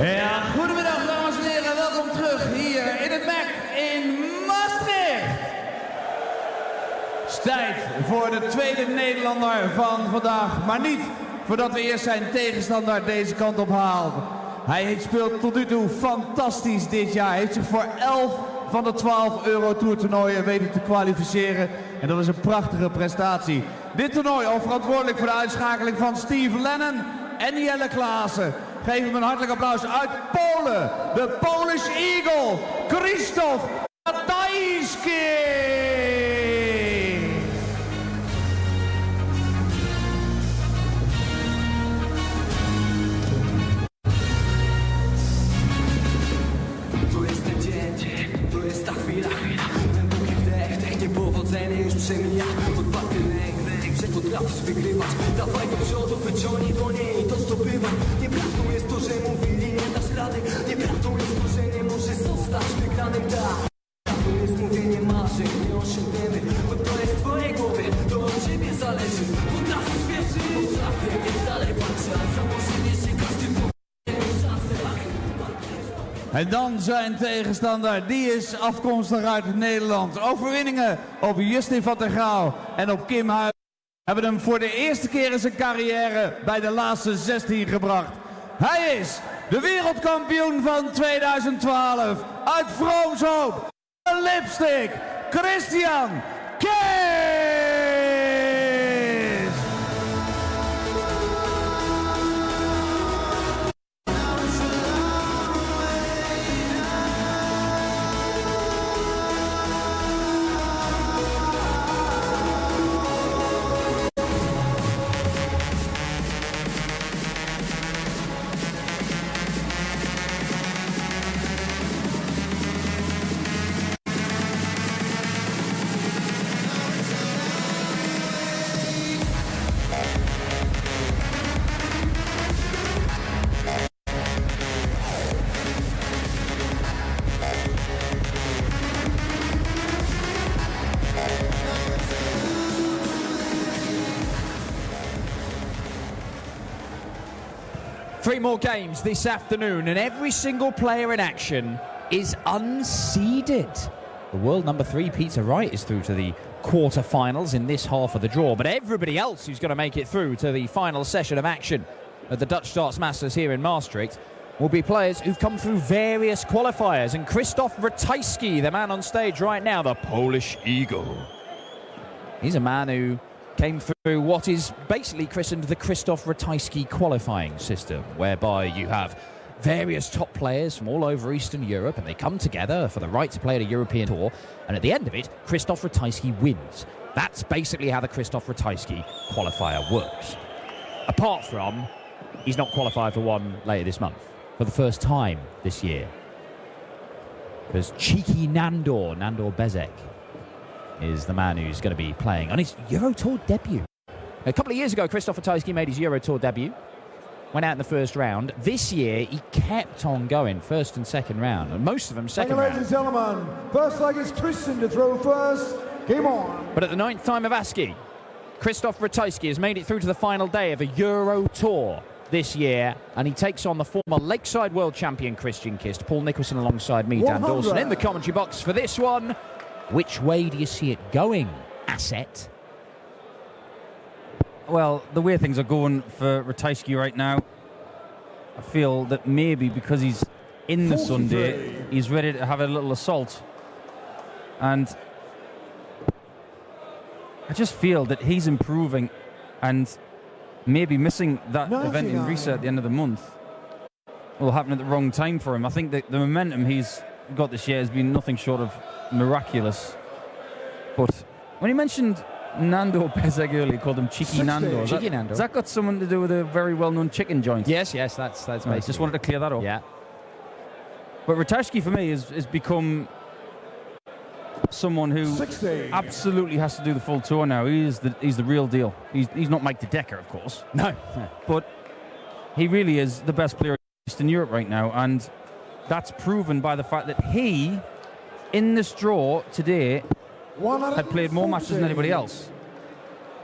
Ja, goedemiddag dames en heren, welkom terug hier in het MEC in Maastricht. Het is tijd voor de tweede Nederlander van vandaag, maar niet voordat we eerst zijn tegenstander deze kant op halen. Hij speelt tot nu toe fantastisch dit jaar, hij heeft zich voor 11 van de 12 Euro-Tour toernooien weten te kwalificeren en dat is een prachtige prestatie. Dit toernooi al verantwoordelijk voor de uitschakeling van Steve Lennon en Jelle Klaassen. Geef hem een hartelijk applaus uit Polen, de Polish Eagle, Krzysztof Ratajski. To jest ten dzień, to jest ta chwila. Ten długi wdech, niepowodzenie już przemija. Odwarty lęk, że potrafisz wygrywać. Dawaj do przodu, wyciągnij do niej, to zdobywa. Nieprawdą jest to, że mówili nie dasz rady. Nieprawdą jest to, że nie możesz zostać wygranym, tak. Prawdą jest mówienie marzeń, nie osiągniemy. Bo to jest w twojej głowie, to od ciebie zależy. Potrafisz wierzyć, potrafię, więc dalej walczę. A założenie się każdy powinien szansę. En dan zijn tegenstander, die is afkomstig uit Nederland. Overwinningen op Justin van der Graal en op Kim Huijs hebben hem voor de eerste keer in zijn carrière bij de laatste 16 gebracht. Hij is de wereldkampioen van 2012 uit Vroomshoop, de lipstick, Christian Kist! Three more games this afternoon and every single player in action is unseeded. The world number 3, Peter Wright, is through to the quarter-finals in this half of the draw, but everybody else who's going to make it through to the final session of action at the Dutch Darts Masters here in Maastricht will be players who've come through various qualifiers, and Krzysztof Ratajski, the man on stage right now, the Polish Eagle. He's a man who came through what is basically christened the Krzysztof Ratajski qualifying system, whereby you have various top players from all over Eastern Europe and they come together for the right to play at a European tour, and at the end of it, Krzysztof Ratajski wins. That's basically how the Krzysztof Ratajski qualifier works. Apart from, he's not qualified for one later this month, for the first time this year. Because cheeky Nandor Bezek, is the man who's going to be playing on his Euro Tour debut. A couple of years ago, Krzysztof Ratajski made his Euro Tour debut, went out in the first round. This year, he kept on going, first and second round, and most of them second round. Ladies and gentlemen, first leg is Christian to throw first. Game on. But at the 9th time of ASCII, Krzysztof Ratajski has made it through to the final day of a Euro Tour this year, and he takes on the former Lakeside World Champion Christian Kist. Paul Nicholson alongside me, Dan Dawson, in the commentary box for this one. Which way do you see it going, Asset? Well, the way things are going for Ratajski right now, I feel that maybe because he's in the Sunday, he's ready to have a little assault. And I just feel that he's improving, and maybe missing that event in Riesa at the end of the month will happen at the wrong time for him. I think that the momentum he's got this year has been nothing short of miraculous. But when he mentioned Nando Bezek earlier, called him Cheeky Nando. Has that got something to do with a very well-known chicken joint? Yes, that's right. Just wanted to clear that up. Yeah. But Ratajski, for me, has become someone who absolutely has to do the full tour now. He's the real deal. He's not Mike de Decker, of course. No. But he really is the best player in Eastern Europe right now, and that's proven by the fact that he, in this draw today, had played more matches than anybody else.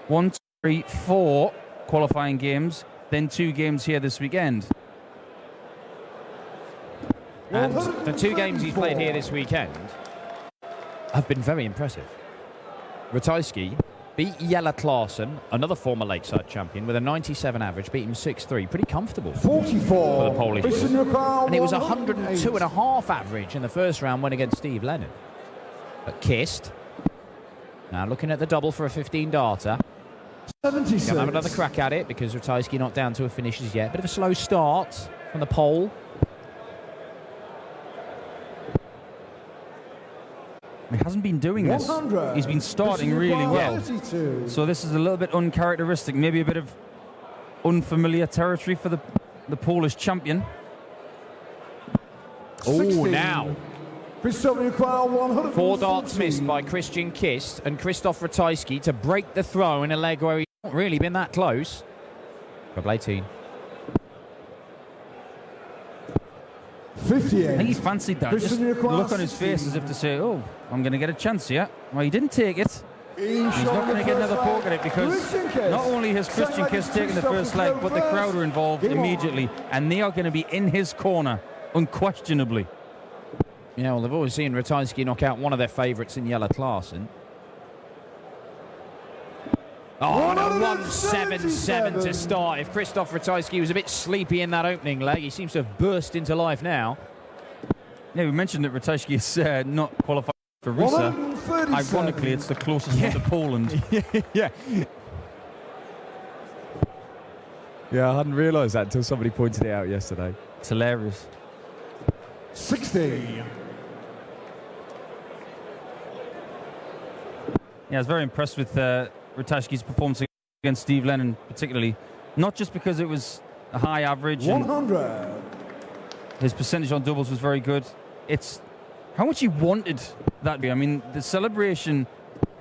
1, 2, 3, 4 qualifying games, then 2 games here this weekend. And the 2 games he's played here this weekend have been very impressive. Ratajski beat Jelle Klaassen, another former Lakeside champion, with a 97 average, beat him 6-3. Pretty comfortable 44 for the Polish. And it was 102 102.5 average in the first round when against Steve Lennon. But Kist, now looking at the double for a 15-darter. 76. Gonna have another crack at it because Ratajski not down to a finish as yet. Bit of a slow start from the pole. He hasn't been doing this. 100. He's been starting really well. 32. So this is a little bit uncharacteristic, maybe a bit of unfamiliar territory for the Polish champion. Oh, 16. now. Krzysztof Ratajski, 114. 4 darts missed by Christian Kist and Krzysztof Ratajski to break the throw in a leg where he's not really been that close. Double 18. 58. I think he fancied that. Just the look on his face as if to say, oh, I'm going to get a chance here. Well, he didn't take it. He's not going to get another poke at it because not only has Christian Kist taken the first leg, but the crowd are involved immediately, and they are going to be in his corner, unquestionably. Yeah, well, they've always seen Ratajski knock out one of their favourites in Jelle Klaassen. Oh, and a 177 to start. If Krzysztof Ratajski was a bit sleepy in that opening leg, he seems to have burst into life now. Yeah, we mentioned that Ratajski is not qualified for Risa. Ironically, it's the closest one to Poland. Yeah. Yeah, I hadn't realised that until somebody pointed it out yesterday. It's hilarious. 60. Yeah, I was very impressed with Ratajski's performance against Steve Lennon, particularly. Not just because it was a high average. 100. His percentage on doubles was very good. It's how much he wanted that to be. I mean, the celebration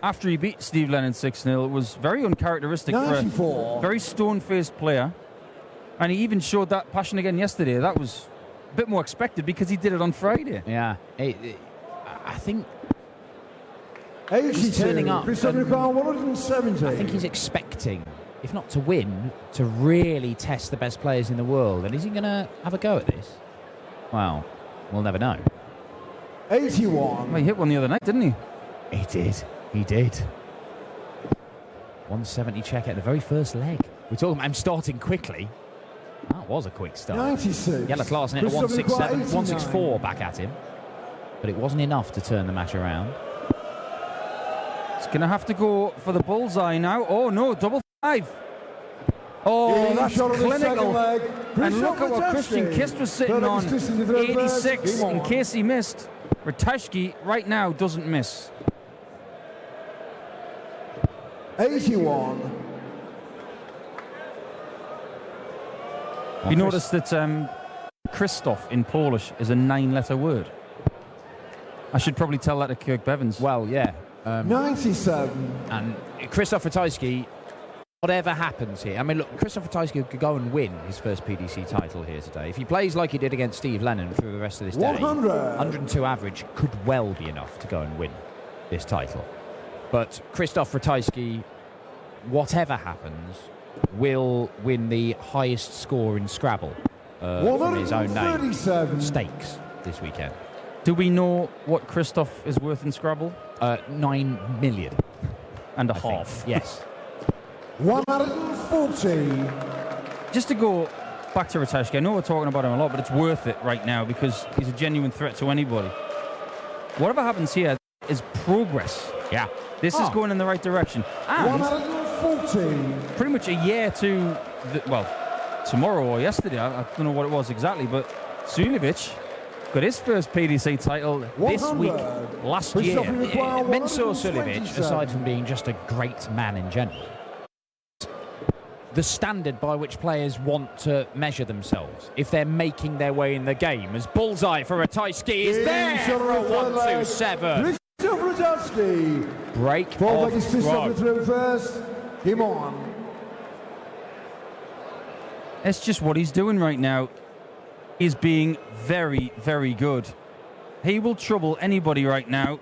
after he beat Steve Lennon 6-0 was very uncharacteristic 94. for a very stone-faced player. And he even showed that passion again yesterday. That was a bit more expected because he did it on Friday. Yeah, I think 82. he's turning up. Krzysztof Ratajski, 170. I think he's expecting, if not to win, to really test the best players in the world. And is he going to have a go at this? Well, we'll never know. 81. Well, he hit one the other night, didn't he? He did. He did. 170 check at the very first leg. We're talking about him starting quickly. That was a quick start. 96. Jelle Klaassen hit a 167, 164 back at him. But it wasn't enough to turn the match around. He's going to have to go for the bullseye now. Oh, no, double 5. Oh, that's clinical. And look at what Christian Kist was sitting on. 86 in case he missed. Ratajski right now doesn't miss. 81. You notice that Krzysztof in Polish is a 9-letter word. I should probably tell that to Kirk Bevins. Well, yeah. 97. And Krzysztof Ratajski, whatever happens here. I mean, look, Krzysztof Ratajski could go and win his first PDC title here today. If he plays like he did against Steve Lennon through the rest of this day, 102 average could well be enough to go and win this title. But Krzysztof Ratajski, whatever happens, will win the highest score in Scrabble from his own name. Stakes this weekend. Do we know what Krzysztof is worth in Scrabble? 9 million. And a half. Yes. 140. Just to go back to Ratajski, I know we're talking about him a lot, but it's worth it right now because he's a genuine threat to anybody. Whatever happens here is progress. Yeah. This is going in the right direction. And 140. pretty much a year to, tomorrow or yesterday, I don't know what it was exactly, but Suljevic got his first PDC title this week, last year. Mensur Suljevic, aside from being just a great man in general, the standard by which players want to measure themselves, if they're making their way in the game, as bullseye for Ratajski is there for a 127. Krzysztof Ratajski. Break Ball off back is Krzysztof through first. Game on. It's just what he's doing right now. He's being very, very good. He will trouble anybody right now.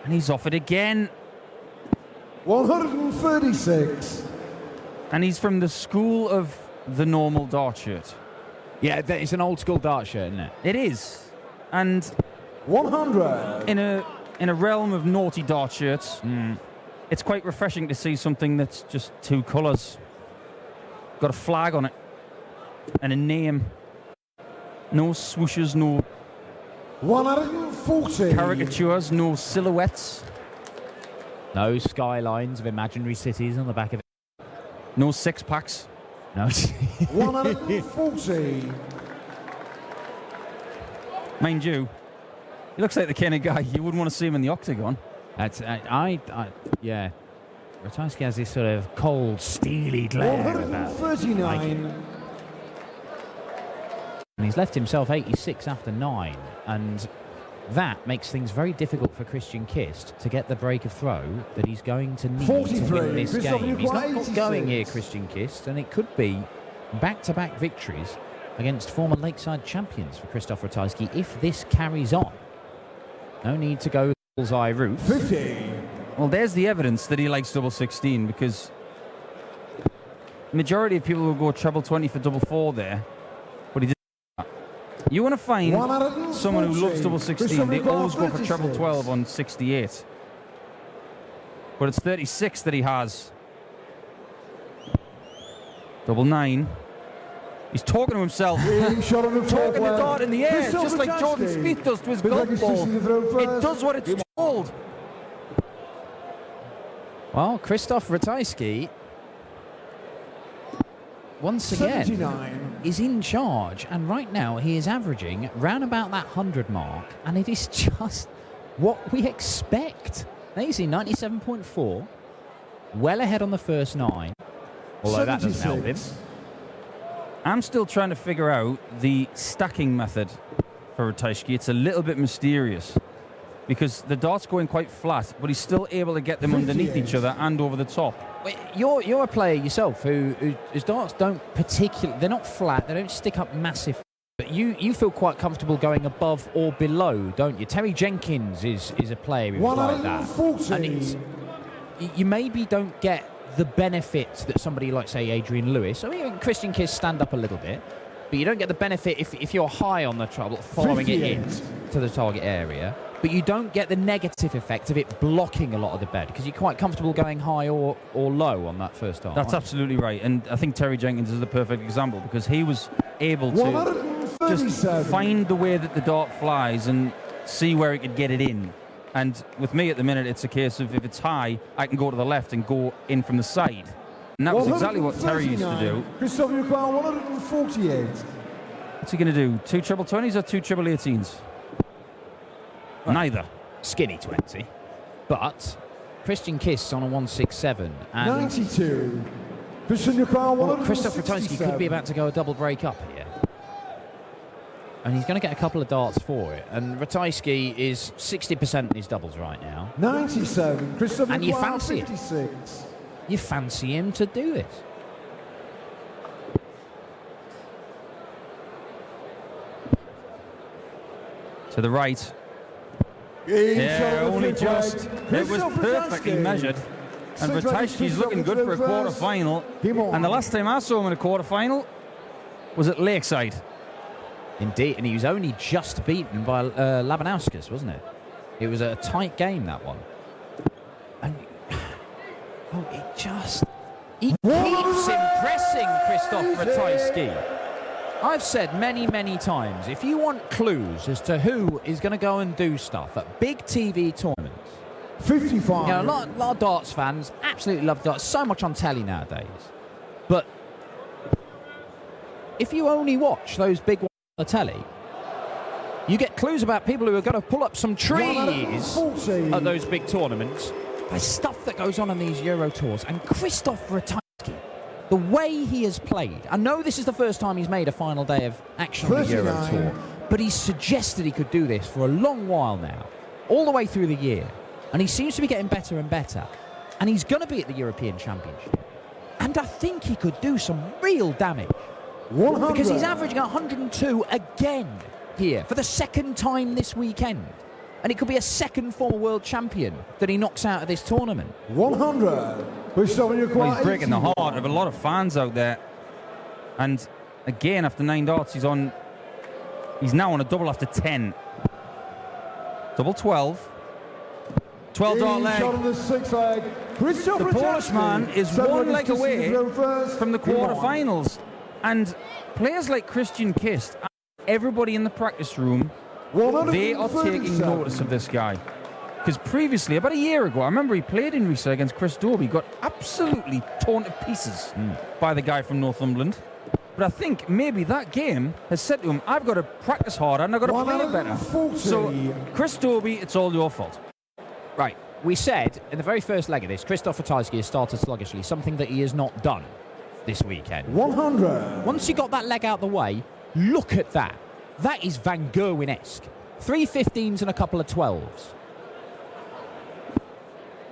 And he's off it again. 136. And he's from the school of the normal dart shirt. Yeah, it's an old school dart shirt, isn't it? It is. And 100. in a realm of naughty dart shirts, it's quite refreshing to see something that's just 2 colours. Got a flag on it and a name. No swooshes, no 140. caricatures, no silhouettes, No skylines of imaginary cities on the back of it. no six-packs. No. 140. Mind you, he looks like the kind of guy you wouldn't want to see him in the octagon. That's yeah. Ratajski has this sort of cold, steely glare about him. 139. And he's left himself 86 after 9, and that makes things very difficult for Christian Kist to get the break of throw that he's going to need to 43. win this Krzysztof game. He's not got 86. going here, Christian Kist, and it could be back-to-back victories against former Lakeside champions for Krzysztof Ratajski if this carries on. No need to go bullseye route. 50. Well, there's the evidence that he likes double 16, because majority of people will go treble 20 for double 4 there, but he didn't. You want to find 140. someone who loves double 16, they always go for 36. treble 12 on 68. But it's 36 that he has. Double 9. He's talking to himself. Shot on the Talking the dart in the air, Krzysztof just like Jordan Ratajski. Spieth does to his Looks like golf he's ball. choosing to throw It first. does what it's told. Well, Krzysztof Ratajski, once again, 79. is in charge, and right now he is averaging round about that 100 mark, and it is just what we expect. Now you see 97.4, well ahead on the first 9, although that doesn't help him. 76. I'm still trying to figure out the stacking method for Ratajski. It's a little bit mysterious because the dart's going quite flat, but he's still able to get them underneath 58. each other and over the top. Wait, you're a player yourself whose darts don't particularly, they're not flat, they don't stick up massive, but you feel quite comfortable going above or below, don't you? Terry Jenkins is a player who's like that. 140. And you maybe don't get the benefits that somebody like, say, Adrian Lewis, I mean, Christian Kist stand up a little bit, but you don't get the benefit if you're high on the trouble, following it in 58. to the target area, but you don't get the negative effect of it blocking a lot of the bed, because you're quite comfortable going high or low on that first arm. That's absolutely right. And I think Terry Jenkins is the perfect example because he was able to 137. just find the way that the dart flies and see where he could get it in. And with me at the minute, it's a case of if it's high, I can go to the left and go in from the side. And that was exactly what Terry used to do. 139. Krzysztof, you require 148. What's he going to do? 2 treble 20s or 2 treble 18s? Neither. Skinny 20, but Christian Kist's on a 167, and 92. Krzysztof, you require well, Krzysztof 167. Ratajski could be about to go a double break up here. And he's going to get a couple of darts for it. And Ratajski is 60% in his doubles right now. 97. Krzysztof, And you require fancy it. 56. You fancy him to do this? To the right. Yeah, Only just. It was perfectly measured. And Ratajski's looking good for a quarter-final. And the last time I saw him in a quarter-final was at Lakeside. Indeed, and he was only just beaten by Labanauskas, wasn't it? It was a tight game, that one. And he keeps impressing Krzysztof Ratajski. I've said many, many times, if you want clues as to who is going to go and do stuff at big TV tournaments, 55. you know, a lot of darts fans absolutely love darts, so much on telly nowadays. But if you only watch those big ones on the telly, you get clues about people who are going to pull up some trees 140. at those big tournaments by stuff that goes on these Euro tours. And Krzysztof Ratajski, the way he has played, I know this is the first time he's made a final day of action on the Euro 39. Tour, but he's suggested he could do this for a long while now, all the way through the year. And he seems to be getting better and better. And he's going to be at the European Championship. And I think he could do some real damage. 100. Because he's averaging 102 again here for the second time this weekend. And it could be a second former world champion that he knocks out of this tournament. 100. Well, he's breaking the heart of a lot of fans out there. And again after 9 darts. He's now on a double after 10. Double 12. 12 dart leg. Shot on the 6th leg. Krzysztof The Polish Ratajski. man is 7 one leg away first. from the He won. quarterfinals. And players like Christian Kist, everybody in the practice room, they are taking notice of this guy. Because previously, about a year ago, I remember he played in Riesa against Chris Dobie, got absolutely torn to pieces by the guy from Northumberland. But I think maybe that game has said to him, I've got to practice harder and I've got to play better. So, Chris Dobie, it's all your fault. Right, we said in the very first leg of this, Krzysztof Ratajski has started sluggishly, something that he has not done this weekend. 100. Once he got that leg out the way, look at that. That is Van Gerwen-esque. 3 15s and a couple of 12s.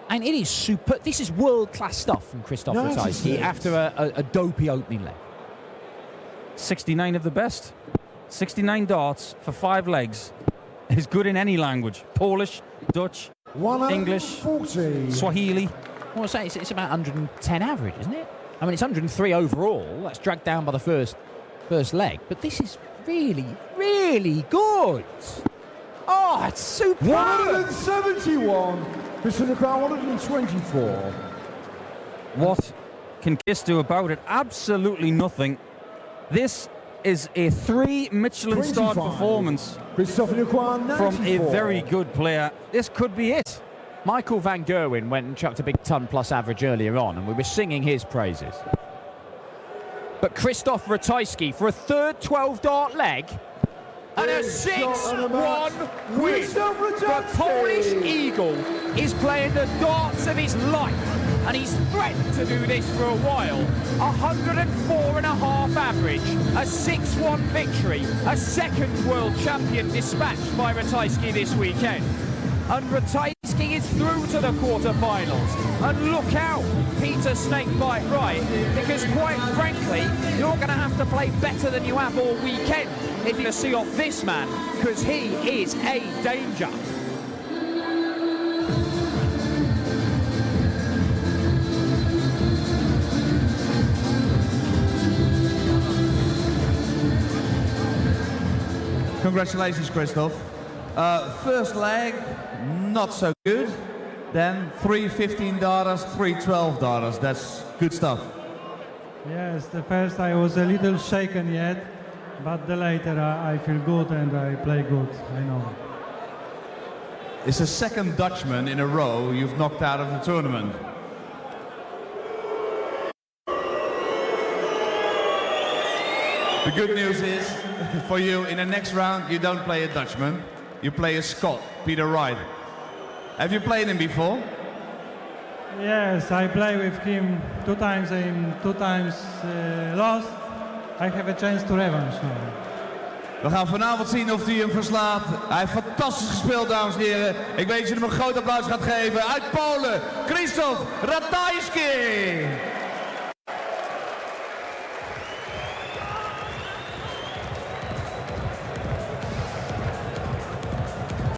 And it is super. This is world-class stuff from Krzysztof Ratajski after a dopey opening leg. 69 of the best. 69 darts for 5 legs is good in any language. Polish, Dutch, English, Swahili. Well, I say it's about 110 average, isn't it? I mean, it's 103 overall. That's dragged down by the first leg. But this is really, really good. Oh, it's super. 171. Krzysztof Ratajski, 124. What can Kist do about it? Absolutely nothing. This is a 3 Michelin starred performance from a very good player. This could be it. Michael Van Gerwen went and chucked a big ton-plus average earlier on, and we were singing his praises. But Krzysztof Ratajski for a third 12-dart leg and a 6-1 win. The Polish Eagle is playing the darts of his life, and he's threatened to do this for a while. 104.5 average, a 6-1 victory, a second world champion dispatched by Ratajski this weekend. And Ratajski is through to the quarterfinals. And look out, Peter Snakebite right, because quite frankly, you're going to have to play better than you have all weekend if you see off this man, because he is a danger. Congratulations, Krzysztof. First leg, not so good. Then 3 15 darters, 3 12 darters. That's good stuff. Yes, the first I was a little shaken yet, but the later I feel good and I play good, I know. It's the second Dutchman in a row you've knocked out of the tournament. The good news is, for you, in the next round, you don't play a Dutchman. You play a Scot, Peter Wright. Have you played him before? Yes, I play with him 2 times and 2 times lost. I have a chance to revanche now. We gaan vanavond zien of hij hem verslaat. Hij heeft fantastisch gespeeld, dames en heren. Ik weet dat je hem een groot applaus gaat geven. Uit Polen, Krzysztof Ratajski.